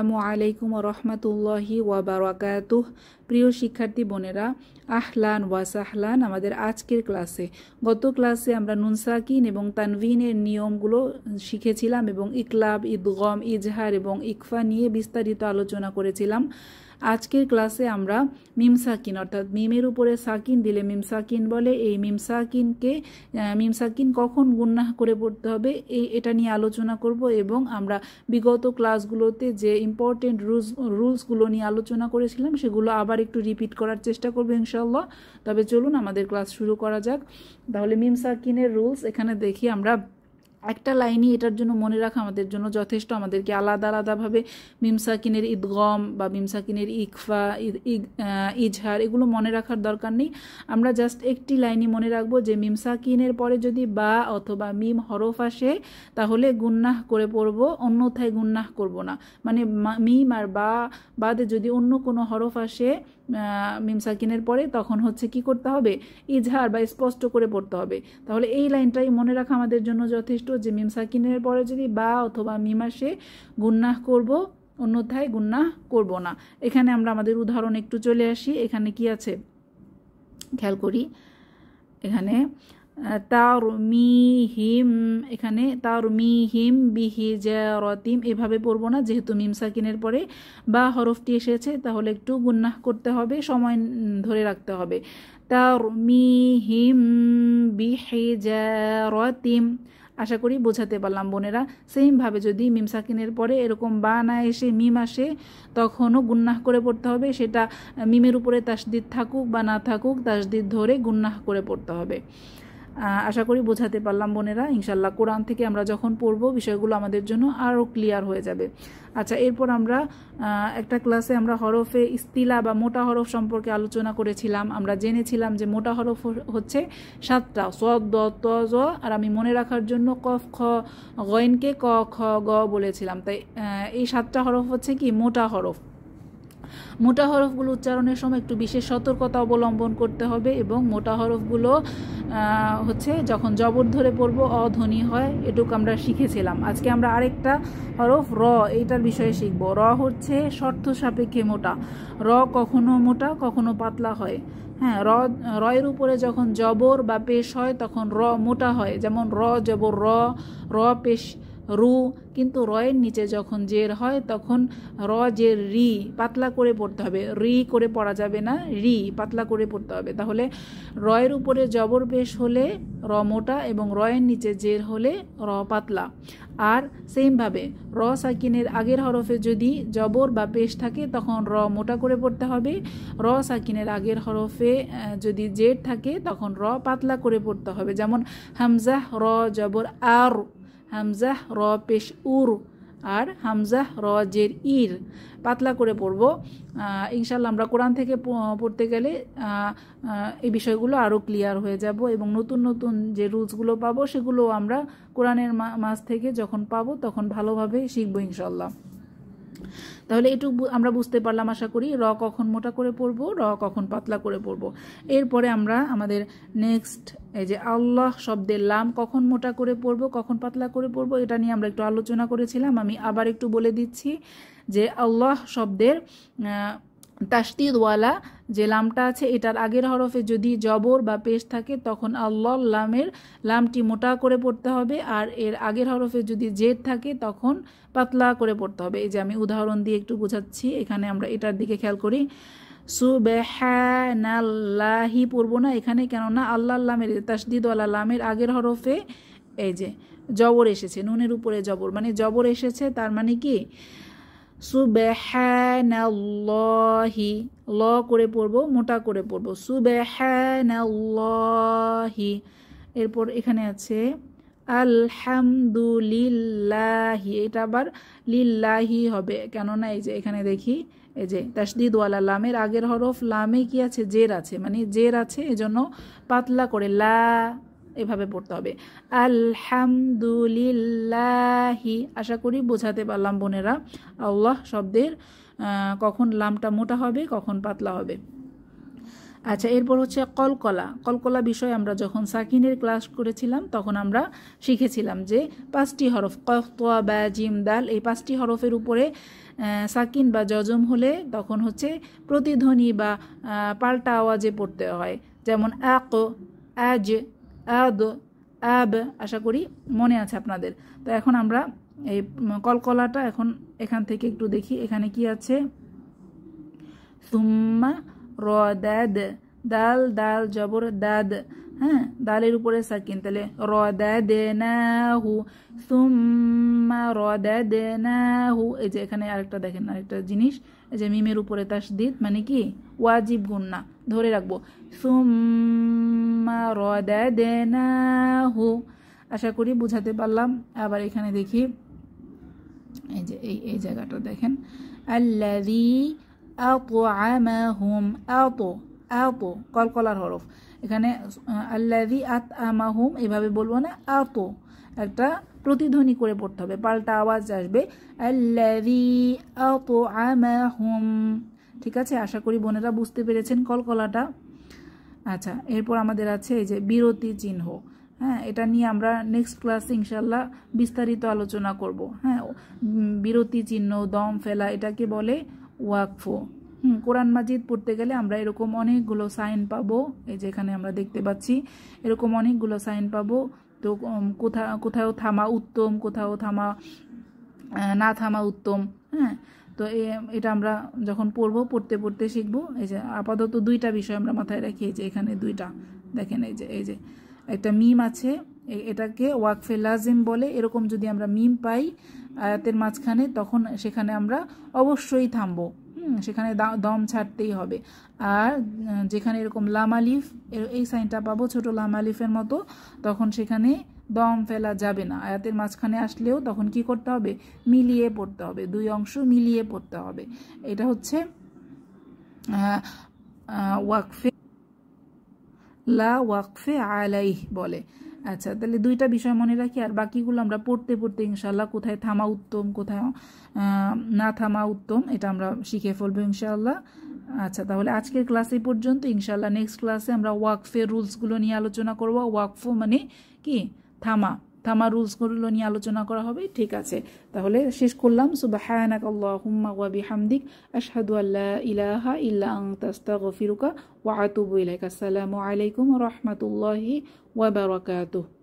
আসসালামু আলাইকুম রহমতুল্লাহি ওয়া বারাকাতুহ। প্রিয় শিক্ষার্থী বোনেরা, আহলান ওয়া সাহলান। আমাদের আজকের ক্লাসে, গত ক্লাসে আমরা নুন সাকিন এবং তানভিনের নিয়মগুলো শিখেছিলাম এবং ইকলাব, ইদগম, ইজহার এবং ইকফা নিয়ে বিস্তারিত আলোচনা করেছিলাম। আজকের ক্লাসে আমরা মিম সাকিন অর্থাৎ মিমের উপরে সাকিন দিলে মিম সাকিন বলে, এই মিম সাকিন কখন গুন্নাহ করে পড়তে হবে এটা নিয়ে আলোচনা করব এবং আমরা বিগত ক্লাসগুলোতে যে ইম্পর্টেন্ট রুলসগুলো নিয়ে আলোচনা করেছিলাম সেগুলো আবার একটু রিপিট করার চেষ্টা করবো ইনশাল্লাহ। তবে চলুন আমাদের ক্লাস শুরু করা যাক। তাহলে মিম সাকিনের রুলস এখানে দেখি আমরা। একটা লাইনই এটার জন্য মনে রাখা আমাদের জন্য যথেষ্ট। আমাদেরকে আলাদা আলাদাভাবে মিম সাকিনের ইদগম বা মিম সাকিনের ইকফা, ইজহার এগুলো মনে রাখার দরকার নেই। আমরা জাস্ট একটি লাইনই মনে রাখবো যে মিম সাকিনের পরে যদি বা অথবা মিম হরফ আসে তাহলে গুন্নাহ করে পড়ব, অন্যথায় গুন্নাহ করব না। মানে মিম আর বাদে যদি অন্য কোনো হরফ আসে মিম সাকিনের পরে তখন হচ্ছে কি করতে হবে, ইজহার বা স্পষ্ট করে পড়তে হবে। তাহলে এই লাইনটাই মনে রাখা আমাদের জন্য যথেষ্ট যে মিম সাকিনের পরে যদি বা অথবা মিম আসে গুন্নাহ করব, অন্যথায় গুন্নাহ করব না। এখানে আমরা আমাদের উদাহরণ একটু চলে আসি। এখানে কি আছে খেয়াল করি। এখানে তারমিহিম, এখানে তারমিহিম বিহিজারাতিম এভাবে পড়বো না, যেহেতু মিম সাকিনের পরে বা হরফটি এসেছে তাহলে একটু গুন্নাহ করতে হবে, সময় ধরে রাখতে হবে। তারমিহিম বিহিজারাতিম। আশা করি বোঝাতে পারলাম বোনেরা। সেমভাবে যদি মিম সাকিনের পরে এরকম বা না এসে মিম আসে তখনও গুন্নাহ করে পড়তে হবে, সেটা মিমের উপরে তাসদিদ থাকুক বা না থাকুক, তাসদিদ ধরে গুন্নাহ করে পড়তে হবে। আশা করি বোঝাতে পারলাম বোনেরা। ইনশাল্লাহ কোরআন থেকে আমরা যখন পড়ব বিষয়গুলো আমাদের জন্য আরও ক্লিয়ার হয়ে যাবে। আচ্ছা, এরপর আমরা একটা ক্লাসে আমরা হরফে ইস্তিলা বা মোটা হরফ সম্পর্কে আলোচনা করেছিলাম। আমরা জেনেছিলাম যে মোটা হরফ হচ্ছে 7টা, সদ, দ, ত, জ। আর আমি মনে রাখার জন্য কফ, খ, গইনকে ক, খ, গ বলেছিলাম। তাই এই 7টা হরফ হচ্ছে কি মোটা হরফ। মোটা হরফগুলো উচ্চারণের সময় একটু বিশেষ সতর্কতা অবলম্বন করতে হবে এবং মোটা হরফগুলো হচ্ছে যখন জবর ধরে পড়বো অধ্বনি হয়, এটুকু আমরা শিখেছিলাম। আজকে আমরা আরেকটা হরফ র, এইটার বিষয়ে শিখব। র হচ্ছে শর্ত সাপেক্ষে মোটা। র কখনো মোটা কখনো পাতলা হয়। হ্যাঁ, রয়ের উপরে যখন জবর বা পেশ হয় তখন র মোটা হয়, যেমন র জবর র পেশ রু। কিন্তু রয়ের নিচে যখন জের হয় তখন র জের রি, পাতলা করে পড়তে হবে। রি করে পড়া যাবে না, রি পাতলা করে পড়তে হবে। তাহলে রয়ের উপরে জবর পেশ হলে র মোটা এবং রয়ের নিচে জের হলে র পাতলা। আর সেমভাবে র সাকিনের আগের হরফে যদি জবর বা পেশ থাকে তখন র মোটা করে পড়তে হবে। র সাকিনের আগের হরফে যদি জের থাকে তখন র পাতলা করে পড়তে হবে। যেমন হামজাহ র জবর আর, হামজাহ র পেশ উর, আর হামজাহ র জের ইর, পাতলা করে পড়ব। ইনশাল্লাহ আমরা কোরআন থেকে পড়তে গেলে এই বিষয়গুলো আরও ক্লিয়ার হয়ে যাব এবং নতুন নতুন যে রুলসগুলো পাবো সেগুলো আমরা কোরআনের মাঝ থেকে যখন পাবো তখন ভালোভাবে শিখবো ইনশাল্লাহ। তাহলে এটুকু আমরা বুঝতে পারলাম আশা করি, র কখন মোটা করে পড়বো, র কখন পাতলা করে পড়বো। এরপরে আমরা আমাদের নেক্সট এই যে আল্লাহ শব্দের লাম কখন মোটা করে পড়বো কখন পাতলা করে পড়বো এটা নিয়ে আমরা একটু আলোচনা করেছিলাম। আমি আবার একটু বলে দিচ্ছি যে আল্লাহ শব্দের তাসদিদওয়ালা যে লামটা আছে এটার আগের হরফে যদি জবর বা পেশ থাকে তখন আল্লাহ লামটি মোটা করে পড়তে হবে, আর এর আগের হরফে যদি জেদ থাকে তখন পাতলা করে পড়তে হবে। এই যে আমি উদাহরণ দিয়ে একটু বোঝাচ্ছি। এখানে আমরা এটার দিকে খেয়াল করি। সুবহানাল্লাহি পড়বো না এখানে, কেননা আল্লাহ লামের তাসদিদওয়ালা লামের আগের হরফে এই যে জবর এসেছে, নুনের উপরে জবর, মানে জবর এসেছে, তার মানে কি সুবহানাল্লাহি, ল করে পড়বো, মোটা করে পড়বো, সুবহানাল্লাহি। এরপর এখানে আছে আলহামদুলিল্লাহি, এটা আবার লিল্লাহি হবে, কেননা এই যে এখানে দেখি এই যে তাসদিদওয়ালা লামের আগের হরফ লামে কি আছে, জের আছে, মানে জের আছে, এজন্য পাতলা করে লা এভাবে পড়তে হবে, আলহামদুলিল্লাহি। আশা করি বোঝাতে পারলাম বোনেরা আল্লাহ শব্দের কখন লামটা মোটা হবে কখন পাতলা হবে। আচ্ছা, এরপর হচ্ছে কলকলা। কলকলা বিষয়ে আমরা যখন সাকিনের ক্লাস করেছিলাম তখন আমরা শিখেছিলাম যে 5টি হরফ কফ, তোয়া, বা, জিম, দাল, এই 5টি হরফের উপরে সাকিন বা জজম হলে তখন হচ্ছে প্রতিধ্বনি বা পাল্টা আওয়াজে পড়তে হয়, যেমন আক, আজ, আদ, আব। আশা করি মনে আছে আপনাদের। তো এখন আমরা এই কলকলাটা এখান থেকে একটু দেখি, এখানে কি আছে। সুম্মা র দাদ, দাল দাল জবর দাদ, হ্যাঁ, দালের উপরে সাকিন, তাহলে র দাদনাহু, সুম্মা র দাদনাহু। এই যে এখানে আরেকটা দেখেন, আরেকটা জিনিস, এই যে মিমের উপরে তাসদিদ, মানে কি ওয়াজিব গুন্না, ধরে রাখবো, সুম্মা র দাদনাহু। আশা করি বুঝাতে পারলাম। আবার এখানে দেখি, এই যে এই জায়গাটা দেখেন, আল্লাযী আতআমাহুম, আতো কলকলার হরফ, এখানে আল্লাযী আতআমাহুম এভাবে বলবো না, আতো একটা প্রতিধ্বনি করে পড়তে হবে, পাল্টা আওয়াজ আসবে, আল্লাযী আতআমাহুম। ঠিক আছে, আশা করি বোনেরা বুঝতে পেরেছেন কলকলাটা। আচ্ছা, এরপর আমাদের আছে এই যে বিরতি চিহ্ন। হ্যাঁ, এটা নিয়ে আমরা নেক্সট ক্লাসে ইনশাল্লাহ বিস্তারিত আলোচনা করব। হ্যাঁ, বিরতি চিহ্ন, দম ফেলা, এটাকে বলে ওয়াকফ। কোরআন মাজিদ পড়তে গেলে আমরা এরকম অনেকগুলো সাইন পাবো, এই যে এখানে আমরা দেখতে পাচ্ছি এরকম অনেকগুলো সাইন পাবো। তো কোথাও থামা উত্তম, কোথাও থামা না থামা উত্তম। হ্যাঁ, তো এটা আমরা যখন পড়তে পড়তে শিখবো। এই যে আপাতত 2টা বিষয় আমরা মাথায় রাখি, এই যে এখানে 2টা দেখেন, এই যে একটা মিম আছে, এটাকে ওয়াকফে লাজিম বলে। এরকম যদি আমরা মিম পাই আয়াতের মাঝখানে, তখন সেখানে আমরা অবশ্যই থামবো, সেখানে দম ছাড়তেই হবে। আর যেখানে এরকম লাম আলিফ, এই সাইনটা পাবো ছোট লাম আলিফের মতো, তখন সেখানে দম ফেলা যাবে না। আয়াতের মাঝখানে আসলেও তখন কি করতে হবে, মিলিয়ে পড়তে হবে, 2 অংশ মিলিয়ে পড়তে হবে। এটা হচ্ছে ওয়াকফে লা ওয়াকফে আলাইহ বলে। আচ্ছা, তাহলে 2টা বিষয় মনে রাখি, আর বাকিগুলো আমরা পড়তে পড়তে ইনশাল্লাহ কোথায় থামা উত্তম, কোথায় না থামা উত্তম, এটা আমরা শিখে ফেলবো ইনশাল্লাহ। আচ্ছা, তাহলে আজকের ক্লাসে পর্যন্ত। ইনশাল্লাহ নেক্সট ক্লাসে আমরা ওয়াকফের রুলসগুলো নিয়ে আলোচনা করব। ওয়াকফ মানে কি, থামা রুলসগুলো নিয়ে আলোচনা করা হবে। ঠিক আছে, তাহলে শেষ করলাম। সুবহানাকাল্লাহুম্মা ওয়া বিহামদিক, আশহাদু আল্লা ইলাহা ইল্লা আনতা, আস্তাগফিরুকা ওয়া আতুবু ইলাইক। আসসালামু আলাইকুম ওয়া রাহমাতুল্লাহি ওয়া বারাকাতুহু।